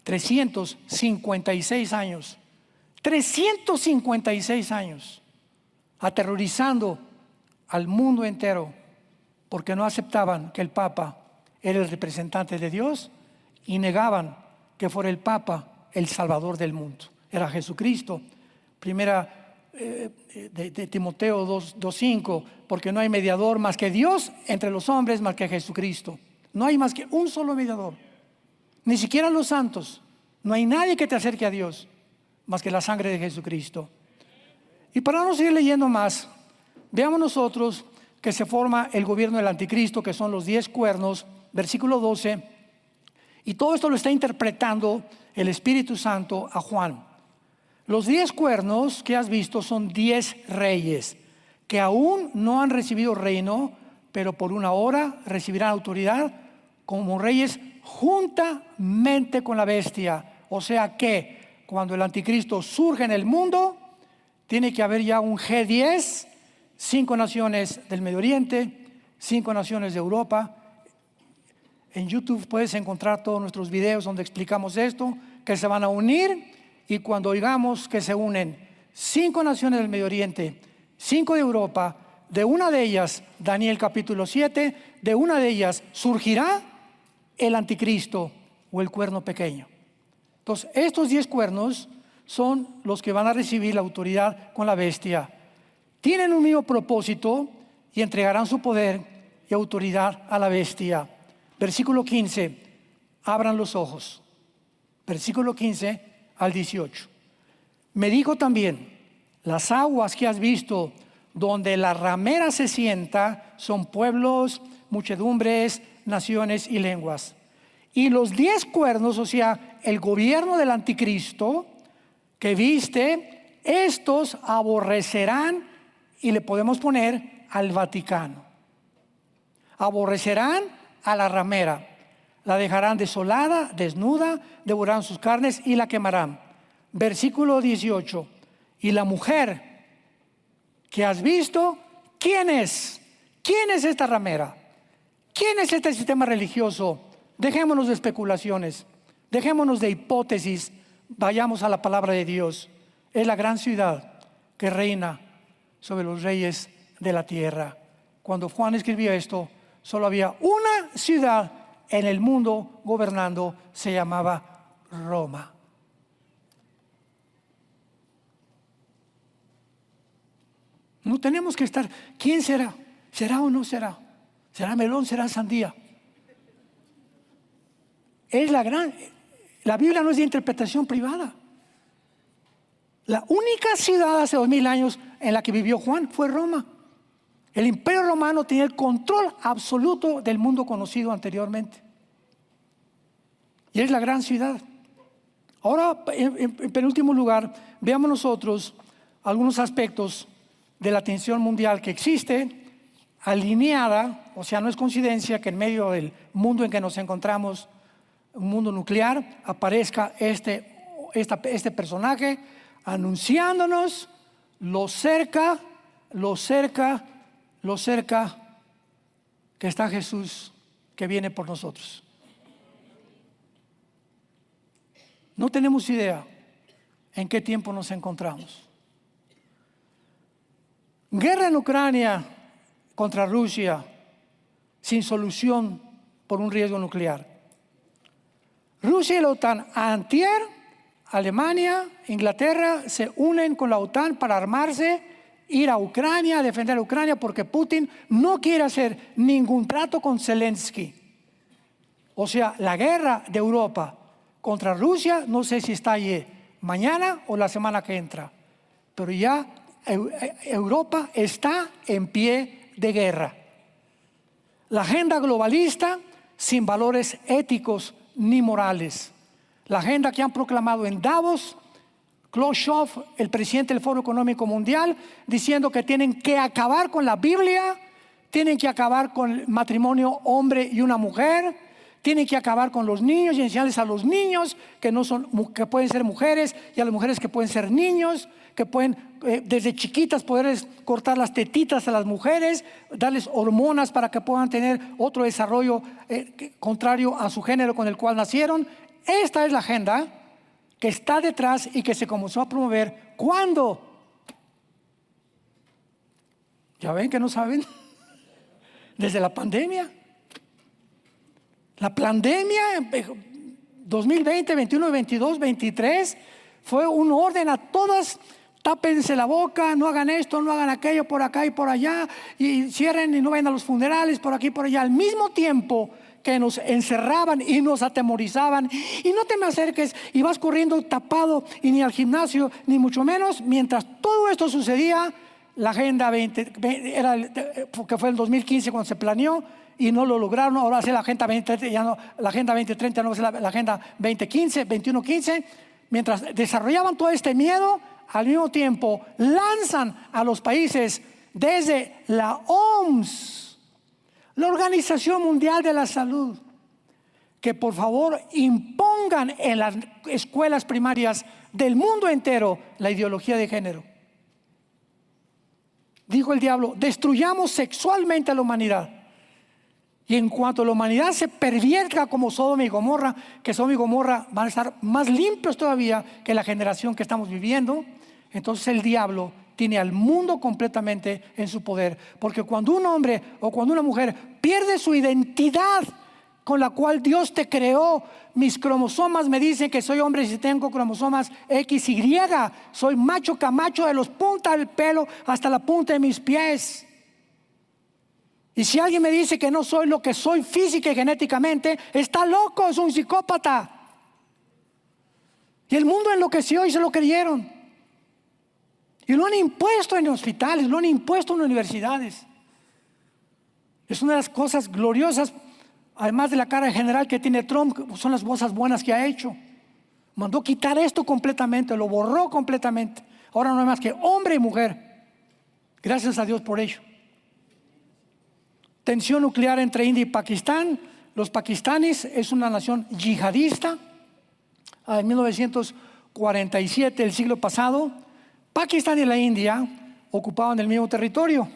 356 años. 356 años aterrorizando al mundo entero, porque no aceptaban que el Papa era el representante de Dios y negaban que fuera el Papa el Salvador del mundo. Era Jesucristo. Primera de Timoteo 2:5, porque no hay mediador más que Dios entre los hombres, más que Jesucristo. No hay más que un solo mediador, ni siquiera los santos. No hay nadie que te acerque a Dios más que la sangre de Jesucristo. Y para no seguir leyendo más, veamos nosotros que se forma el gobierno del anticristo, que son los 10 cuernos, versículo 12, y todo esto lo está interpretando el Espíritu Santo a Juan. Los 10 cuernos que has visto son 10 reyes que aún no han recibido reino, pero por una hora recibirán autoridad como reyes juntamente con la bestia. O sea que cuando el anticristo surge en el mundo, tiene que haber ya un G10, 5 naciones del Medio Oriente, 5 naciones de Europa. En YouTube puedes encontrar todos nuestros videos donde explicamos esto, que se van a unir, y cuando oigamos que se unen 5 naciones del Medio Oriente, 5 de Europa, de una de ellas, Daniel capítulo 7, de una de ellas surgirá el anticristo o el cuerno pequeño. Entonces, estos 10 cuernos son los que van a recibir la autoridad con la bestia. Tienen un mismo propósito y entregarán su poder y autoridad a la bestia. Versículo 15, abran los ojos. Versículo 15 al 18. Me dijo también, las aguas que has visto, donde la ramera se sienta, son pueblos, muchedumbres, naciones y lenguas. Y los 10 cuernos, o sea, el gobierno del anticristo que viste, estos aborrecerán, y le podemos poner al Vaticano. Aborrecerán a la ramera, la dejarán desolada, desnuda, devorarán sus carnes y la quemarán. Versículo 18. Y la mujer que has visto, ¿quién es? ¿Quién es esta ramera? ¿Quién es este sistema religioso? Dejémonos de especulaciones, dejémonos de hipótesis, vayamos a la palabra de Dios. Es la gran ciudad que reina sobre los reyes de la tierra. Cuando Juan escribió esto, solo había una ciudad en el mundo gobernando, se llamaba Roma. No tenemos que estar, ¿quién será? ¿Será o no será? ¿Será melón? ¿Será sandía? Es la Biblia no es de interpretación privada. La única ciudad hace 2000 años en la que vivió Juan fue Roma. El Imperio Romano tenía el control absoluto del mundo conocido anteriormente. Y es la gran ciudad. Ahora, en penúltimo lugar, veamos nosotros algunos aspectos de la tensión mundial que existe, alineada, o sea, no es coincidencia que en medio del mundo en que nos encontramos, un mundo nuclear, aparezca este personaje anunciándonos lo cerca que está Jesús, que viene por nosotros. No tenemos idea en qué tiempo nos encontramos. Guerra en Ucrania contra Rusia, sin solución por un riesgo nuclear. Rusia y la OTAN, antier, Alemania, Inglaterra se unen con la OTAN para armarse, ir a Ucrania, a defender a Ucrania, porque Putin no quiere hacer ningún trato con Zelensky. O sea, la guerra de Europa contra Rusia, no sé si estalle mañana o la semana que entra, pero ya Europa está en pie de guerra. La agenda globalista sin valores éticos ni morales. La agenda que han proclamado en Davos, Klaus Schwab, el presidente del Foro Económico Mundial, diciendo que tienen que acabar con la Biblia, tienen que acabar con el matrimonio hombre y una mujer, tienen que acabar con los niños y enseñarles a los niños que pueden ser mujeres, y a las mujeres que pueden ser niños, que pueden desde chiquitas poderles cortar las tetitas a las mujeres, darles hormonas para que puedan tener otro desarrollo contrario a su género con el cual nacieron. Esta es la agenda que está detrás y que se comenzó a promover. ¿Cuándo? ¿Ya ven que no saben? Desde la pandemia. La pandemia 2020, 21, 22, 23 fue un orden a todas. Tápense la boca, no hagan esto, no hagan aquello, por acá y por allá, y cierren y no vayan a los funerales, por aquí y por allá. Al mismo tiempo que nos encerraban y nos atemorizaban, y no te me acerques, y vas corriendo tapado, y ni al gimnasio, ni mucho menos. Mientras todo esto sucedía, la Agenda 20, que fue el 2015 cuando se planeó, y no lo lograron. Ahora hace la Agenda 2030, ya no, la Agenda 2030 no es la Agenda 2015, 2115. Mientras desarrollaban todo este miedo, al mismo tiempo lanzan a los países desde la OMS, la Organización Mundial de la Salud, que por favor impongan en las escuelas primarias del mundo entero la ideología de género. Dijo el diablo: destruyamos sexualmente a la humanidad. Y en cuanto la humanidad se pervierta como Sodoma y Gomorra, que Sodoma y Gomorra van a estar más limpios todavía que la generación que estamos viviendo, entonces el diablo tiene al mundo completamente en su poder. Porque cuando un hombre o cuando una mujer pierde su identidad con la cual Dios te creó, mis cromosomas me dicen que soy hombre si tengo cromosomas XY, soy macho camacho de los puntas del pelo hasta la punta de mis pies. Y si alguien me dice que no soy lo que soy física y genéticamente, está loco, es un psicópata. Y el mundo enloqueció y se lo creyeron. Y lo han impuesto en hospitales, lo han impuesto en universidades. Es una de las cosas gloriosas, además de la cara general que tiene Trump, son las cosas buenas que ha hecho. Mandó quitar esto completamente, lo borró completamente. Ahora no hay más que hombre y mujer. Gracias a Dios por ello. Tensión nuclear entre India y Pakistán. Los pakistaníes es una nación yihadista. En 1947, el siglo pasado, Pakistán y la India ocupaban el mismo territorio.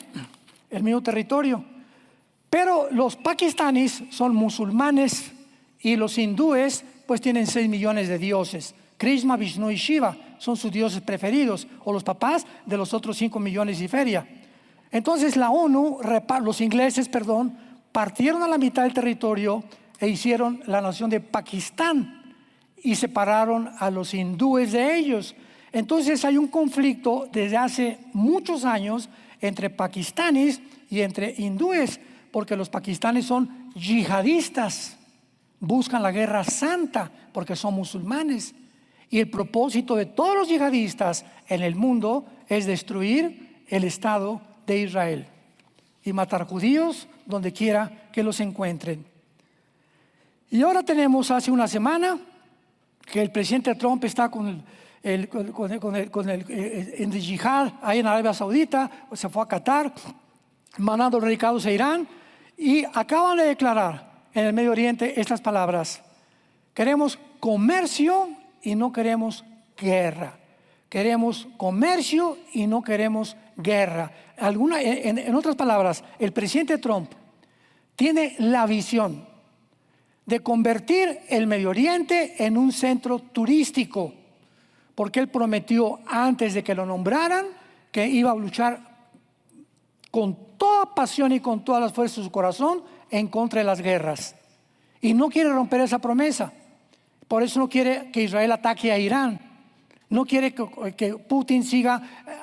Pero los pakistaníes son musulmanes y los hindúes pues tienen 6 millones de dioses. Krishna, Vishnu y Shiva son sus dioses preferidos, o los papás de los otros 5 millones y feria. Entonces la ONU, los ingleses, partieron a la mitad del territorio e hicieron la nación de Pakistán y separaron a los hindúes de ellos. Entonces hay un conflicto desde hace muchos años entre pakistaníes y entre hindúes, porque los pakistaníes son yihadistas, buscan la guerra santa porque son musulmanes. Y el propósito de todos los yihadistas en el mundo es destruir el Estado de Israel y matar judíos donde quiera que los encuentren. Y ahora tenemos hace una semana que el presidente Trump está en el yihad ahí en Arabia Saudita, se fue a Qatar, mandando recados a Irán, y acaban de declarar en el Medio Oriente estas palabras: queremos comercio y no queremos guerra. Queremos comercio y no queremos guerra. En otras palabras, el presidente Trump tiene la visión de convertir el Medio Oriente en un centro turístico, porque él prometió antes de que lo nombraran que iba a luchar con toda pasión y con todas las fuerzas de su corazón en contra de las guerras. Y no quiere romper esa promesa. Por eso no quiere que Israel ataque a Irán. No quiere que Putin siga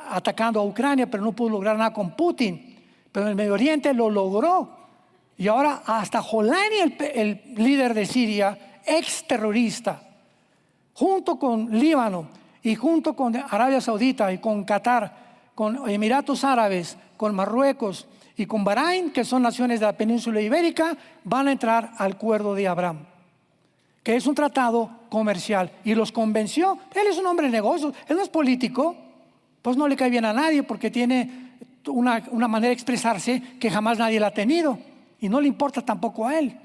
atacando a Ucrania, pero no pudo lograr nada con Putin. Pero en el Medio Oriente lo logró. Y ahora hasta Jolani, el líder de Siria, ex terrorista, junto con Líbano y junto con Arabia Saudita y con Qatar, con Emiratos Árabes, con Marruecos y con Bahrein, que son naciones de la península ibérica, van a entrar al acuerdo de Abraham, que es un tratado comercial, y los convenció. Él es un hombre de negocios, él no es político, pues no le cae bien a nadie porque tiene una manera de expresarse que jamás nadie la ha tenido y no le importa tampoco a él.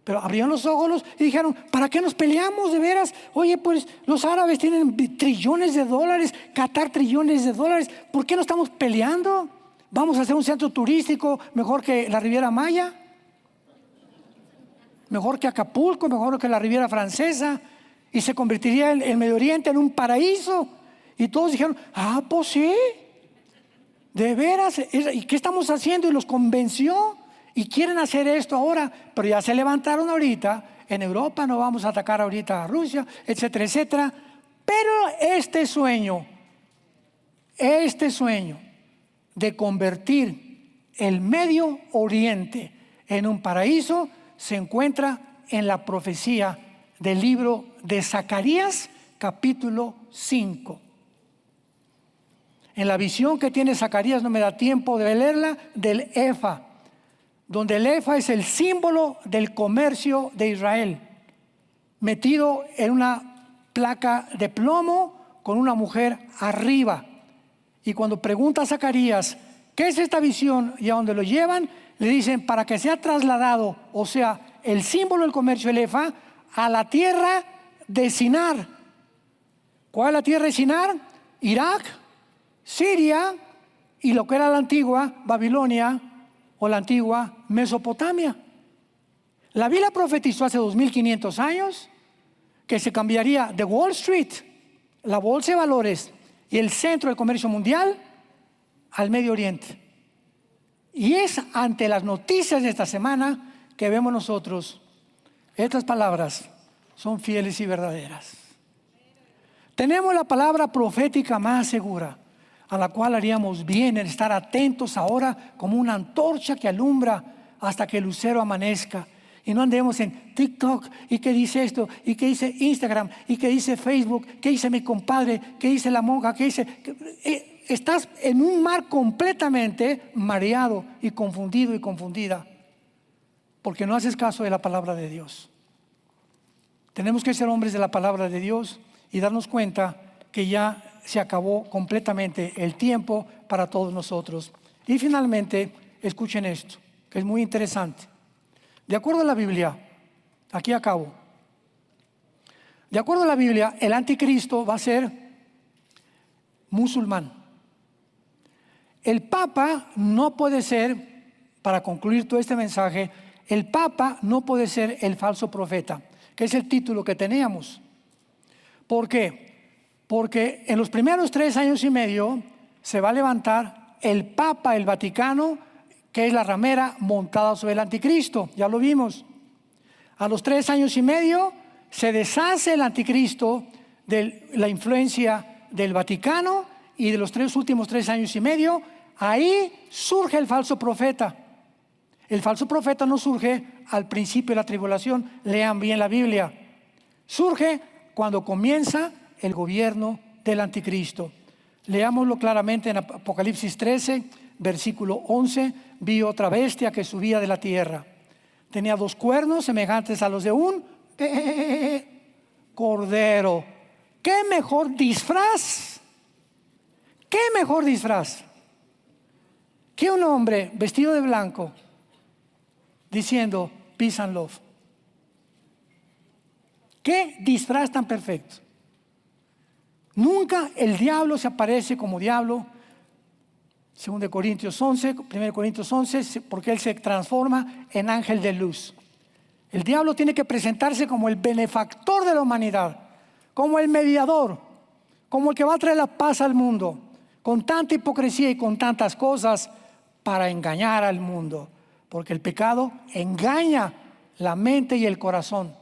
Pero abrieron los ojos y dijeron: ¿para qué nos peleamos de veras? Oye, pues los árabes tienen trillones de dólares, Qatar trillones de dólares, ¿por qué no estamos peleando? Vamos a hacer un centro turístico mejor que la Riviera Maya, mejor que Acapulco, mejor que la Riviera Francesa, y se convertiría el Medio Oriente en un paraíso. Y todos dijeron: ah, pues sí, de veras, ¿y qué estamos haciendo? Y los convenció, y quieren hacer esto ahora, pero ya se levantaron ahorita. En Europa no vamos a atacar ahorita a Rusia, etcétera, etcétera. Pero este sueño de convertir el Medio Oriente en un paraíso se encuentra en la profecía del libro de Zacarías, capítulo 5. En la visión que tiene Zacarías, no me da tiempo de leerla, del Efa, donde el Efa es el símbolo del comercio de Israel, metido en una placa de plomo con una mujer arriba. Y cuando pregunta a Zacarías: ¿qué es esta visión? Y a donde lo llevan, le dicen: para que sea trasladado, o sea, el símbolo del comercio, el efa, a la tierra de Sinar. ¿Cuál es la tierra de Sinar? Irak, Siria y lo que era la antigua Babilonia o la antigua Mesopotamia. La Biblia profetizó hace 2500 años que se cambiaría de Wall Street, la bolsa de valores y el centro del comercio mundial, al Medio Oriente. Y es ante las noticias de esta semana que vemos nosotros, estas palabras son fieles y verdaderas. Tenemos la palabra profética más segura, a la cual haríamos bien en estar atentos ahora como una antorcha que alumbra hasta que el lucero amanezca. Y no andemos en TikTok, y qué dice esto, y qué dice Instagram, y qué dice Facebook, qué dice mi compadre, qué dice la monja, qué dice... Estás en un mar completamente mareado y confundido y confundida, porque no haces caso de la palabra de Dios. Tenemos que ser hombres de la palabra de Dios y darnos cuenta que ya se acabó completamente el tiempo para todos nosotros. Y finalmente, escuchen esto, que es muy interesante. De acuerdo a la Biblia, aquí acabo. De acuerdo a la Biblia, el anticristo va a ser musulmán. El Papa no puede ser, para concluir todo este mensaje, el Papa no puede ser el falso profeta, que es el título que teníamos. ¿Por qué? Porque en los primeros 3 años y medio se va a levantar el Papa, el Vaticano, que es la ramera montada sobre el anticristo. Ya lo vimos. A los 3 años y medio se deshace el anticristo de la influencia del Vaticano, y de los últimos 3 años y medio, ahí surge el falso profeta. El falso profeta no surge al principio de la tribulación, lean bien la Biblia. Surge cuando comienza el gobierno del anticristo. Leámoslo claramente en Apocalipsis 13, versículo 11. Vi otra bestia que subía de la tierra. Tenía 2 cuernos semejantes a los de un cordero. ¿Qué mejor disfraz? ¿Qué mejor disfraz que un hombre vestido de blanco diciendo peace and love? ¿Qué disfraz tan perfecto? Nunca el diablo se aparece como diablo. 2 Corintios 11, 1 Corintios 11, porque él se transforma en ángel de luz. El diablo tiene que presentarse como el benefactor de la humanidad, como el mediador, como el que va a traer la paz al mundo, con tanta hipocresía y con tantas cosas para engañar al mundo, porque el pecado engaña la mente y el corazón.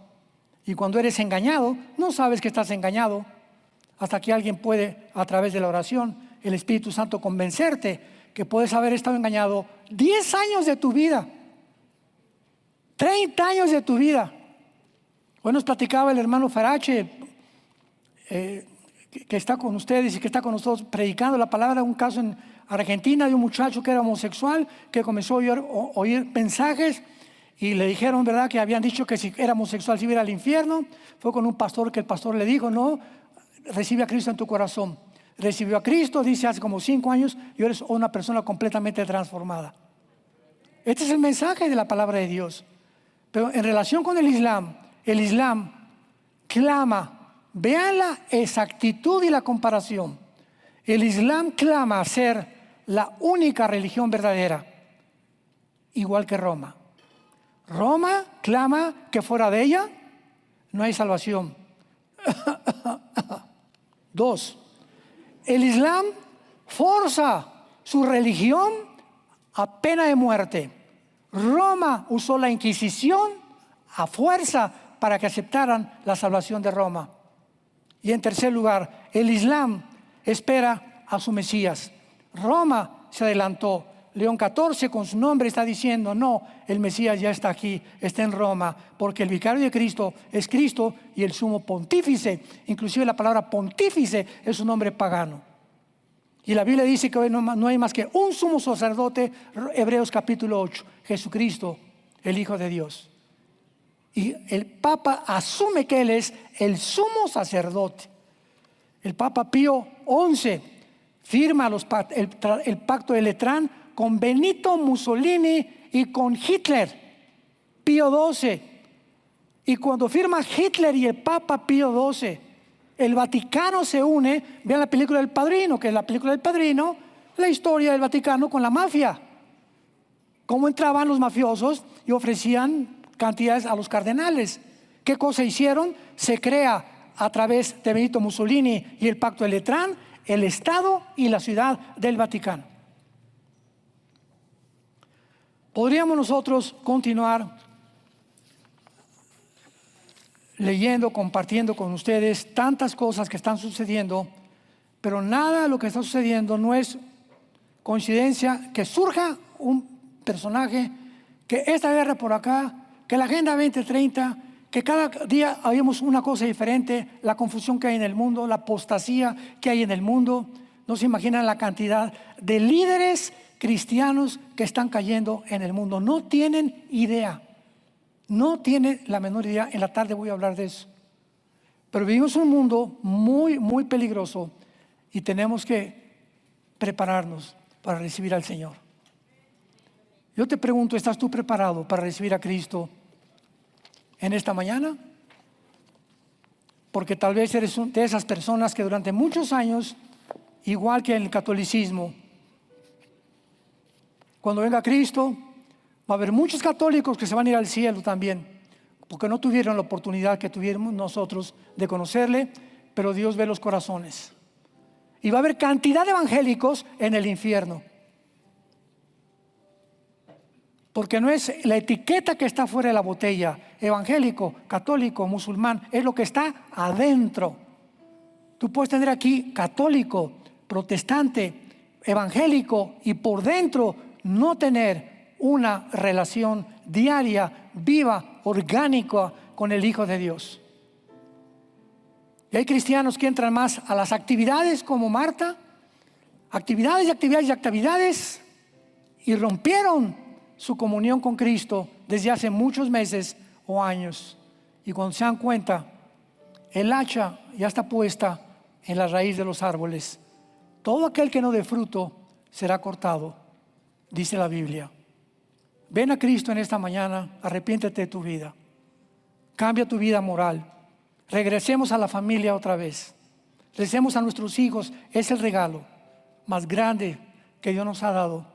Y cuando eres engañado, no sabes que estás engañado, hasta que alguien puede, a través de la oración, el Espíritu Santo, convencerte que puedes haber estado engañado 10 años de tu vida, 30 años de tu vida. Hoy nos platicaba el hermano Farache, que está con ustedes y que está con nosotros predicando la palabra, un caso en Argentina de un muchacho que era homosexual, que comenzó a oír mensajes y le dijeron, ¿verdad?, que habían dicho que si era homosexual se iba al infierno. Fue con un pastor, que el pastor le dijo, no, recibe a Cristo en tu corazón. Recibió a Cristo, dice, hace como 5 años, y eres una persona completamente transformada. Este es el mensaje de la palabra de Dios. Pero en relación con el Islam clama, vean la exactitud y la comparación. El Islam clama ser la única religión verdadera, igual que Roma. Roma clama que fuera de ella no hay salvación. 2. El Islam forza su religión a pena de muerte. Roma usó la Inquisición a fuerza para que aceptaran la salvación de Roma. Y en tercer lugar, el Islam espera a su Mesías. Roma se adelantó. León 14 con su nombre está diciendo, no, el Mesías ya está aquí, está en Roma, porque el vicario de Cristo es Cristo y el sumo pontífice. Inclusive la palabra pontífice es un nombre pagano. Y la Biblia dice que hoy no hay más que un sumo sacerdote, Hebreos capítulo 8, Jesucristo, el Hijo de Dios. Y el Papa asume que Él es el sumo sacerdote. El Papa Pío XI firma el pacto de Letrán con Benito Mussolini y con Hitler. Pío XII Y cuando firma Hitler y el Papa Pío XII, el Vaticano se une. Vean la película del Padrino, que es la película del Padrino, la historia del Vaticano con la mafia. Cómo entraban los mafiosos y ofrecían cantidades a los cardenales. ¿Qué cosa hicieron? Se crea a través de Benito Mussolini y el Pacto de Letrán el Estado y la ciudad del Vaticano. Podríamos nosotros continuar leyendo, compartiendo con ustedes tantas cosas que están sucediendo, pero nada de lo que está sucediendo no es coincidencia que surja un personaje, que esta guerra por acá, que la Agenda 2030, que cada día habemos una cosa diferente, la confusión que hay en el mundo, la apostasía que hay en el mundo. No se imaginan la cantidad de líderes cristianos que están cayendo en el mundo. No tienen idea. No tienen la menor idea. En la tarde voy a hablar de eso. Pero vivimos un mundo muy, muy peligroso y tenemos que prepararnos para recibir al Señor. Yo te pregunto, ¿estás tú preparado para recibir a Cristo en esta mañana? Porque tal vez eres de esas personas que durante muchos años, igual que en el catolicismo, cuando venga Cristo, va a haber muchos católicos que se van a ir al cielo también, porque no tuvieron la oportunidad que tuvimos nosotros de conocerle, pero Dios ve los corazones. Y va a haber cantidad de evangélicos en el infierno. Porque no es la etiqueta que está fuera de la botella, evangélico, católico, musulmán, es lo que está adentro. Tú puedes tener aquí católico, protestante, evangélico y por dentro no tener una relación diaria, viva, orgánica con el Hijo de Dios. Y hay cristianos que entran más a las actividades como Marta, actividades y actividades y actividades, y rompieron su comunión con Cristo desde hace muchos meses o años. Y cuando se dan cuenta, el hacha ya está puesta en la raíz de los árboles. Todo aquel que no dé fruto será cortado, dice la Biblia. Ven a Cristo en esta mañana, arrepiéntete de tu vida, cambia tu vida moral, regresemos a la familia otra vez, regresemos a nuestros hijos. Es el regalo más grande que Dios nos ha dado,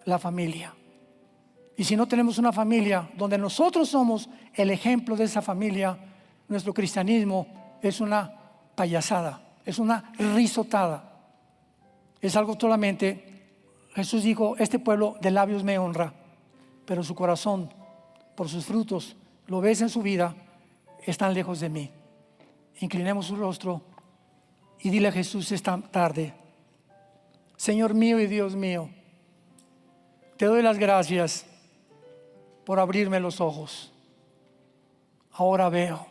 la familia. Y si no tenemos una familia donde nosotros somos el ejemplo de esa familia, nuestro cristianismo es una payasada, es una risotada. Es algo solamente, Jesús dijo, este pueblo de labios me honra, pero su corazón, por sus frutos, lo ves en su vida, están lejos de mí. Inclinemos su rostro y dile a Jesús esta tarde: Señor mío y Dios mío, te doy las gracias por abrirme los ojos. Ahora veo.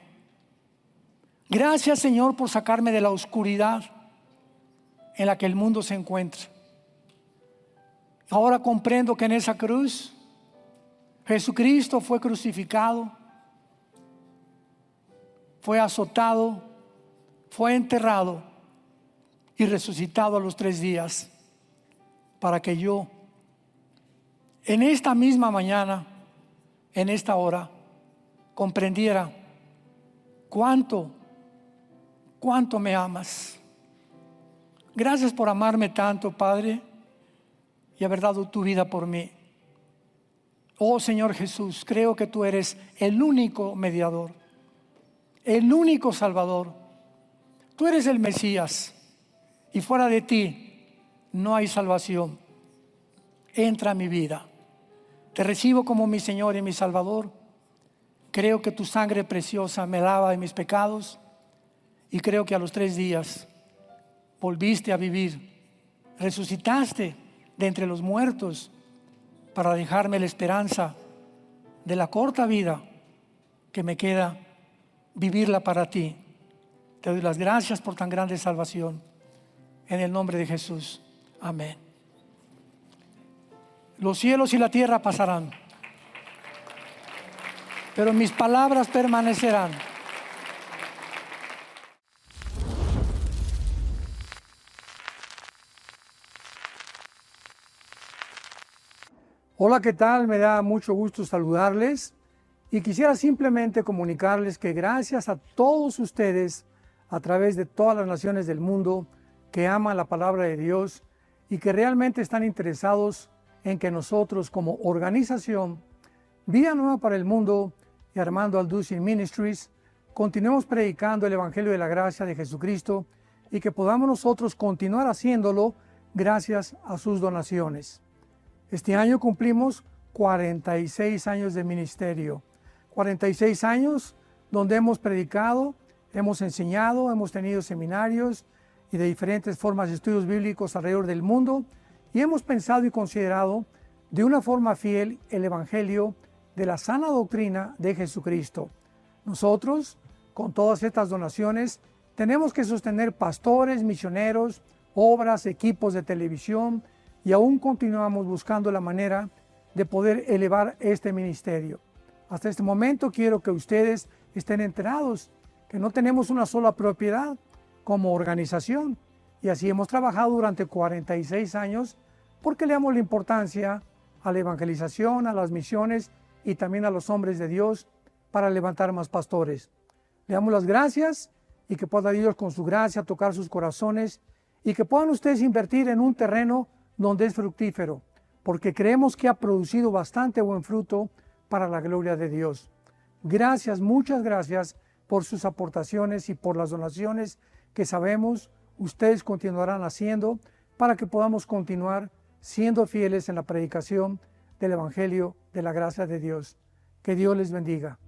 Gracias, Señor, por sacarme de la oscuridad en la que el mundo se encuentra. Ahora comprendo que en esa cruz Jesucristo fue crucificado, fue azotado, fue enterrado y resucitado a los 3 días para que yo en esta misma mañana, en esta hora, comprendiera cuánto me amas. Gracias por amarme tanto, Padre, y haber dado tu vida por mí. Oh Señor Jesús, creo que tú eres el único mediador, el único Salvador. Tú eres el Mesías y fuera de ti no hay salvación. Entra a mi vida. Te recibo como mi Señor y mi Salvador. Creo que tu sangre preciosa me lava de mis pecados y creo que a los 3 días volviste a vivir, resucitaste de entre los muertos para dejarme la esperanza de la corta vida que me queda, vivirla para ti. Te doy las gracias por tan grande salvación. En el nombre de Jesús. Amén. Los cielos y la tierra pasarán, pero mis palabras permanecerán. Hola, ¿qué tal? Me da mucho gusto saludarles Y quisiera simplemente comunicarles que gracias a todos ustedes, a través de todas las naciones del mundo, que aman la palabra de Dios y que realmente están interesados en que nosotros como organización, Vida Nueva para el Mundo y Armando Alducin Ministries, continuemos predicando el Evangelio de la Gracia de Jesucristo y que podamos nosotros continuar haciéndolo gracias a sus donaciones. Este año cumplimos 46 años de ministerio, 46 años donde hemos predicado, hemos enseñado, hemos tenido seminarios y de diferentes formas de estudios bíblicos alrededor del mundo y hemos pensado y considerado de una forma fiel el Evangelio de la sana doctrina de Jesucristo. Nosotros, con todas estas donaciones, tenemos que sostener pastores, misioneros, obras, equipos de televisión y aún continuamos buscando la manera de poder elevar este ministerio. Hasta este momento quiero que ustedes estén enterados que no tenemos una sola propiedad como organización y así hemos trabajado durante 46 años porque le damos la importancia a la evangelización, a las misiones y también a los hombres de Dios para levantar más pastores. Le damos las gracias y que pueda Dios con su gracia tocar sus corazones y que puedan ustedes invertir en un terreno donde es fructífero, porque creemos que ha producido bastante buen fruto para la gloria de Dios. Gracias, muchas gracias por sus aportaciones y por las donaciones que sabemos ustedes continuarán haciendo para que podamos continuar siendo fieles en la predicación del Evangelio de la gracia de Dios. Que Dios les bendiga.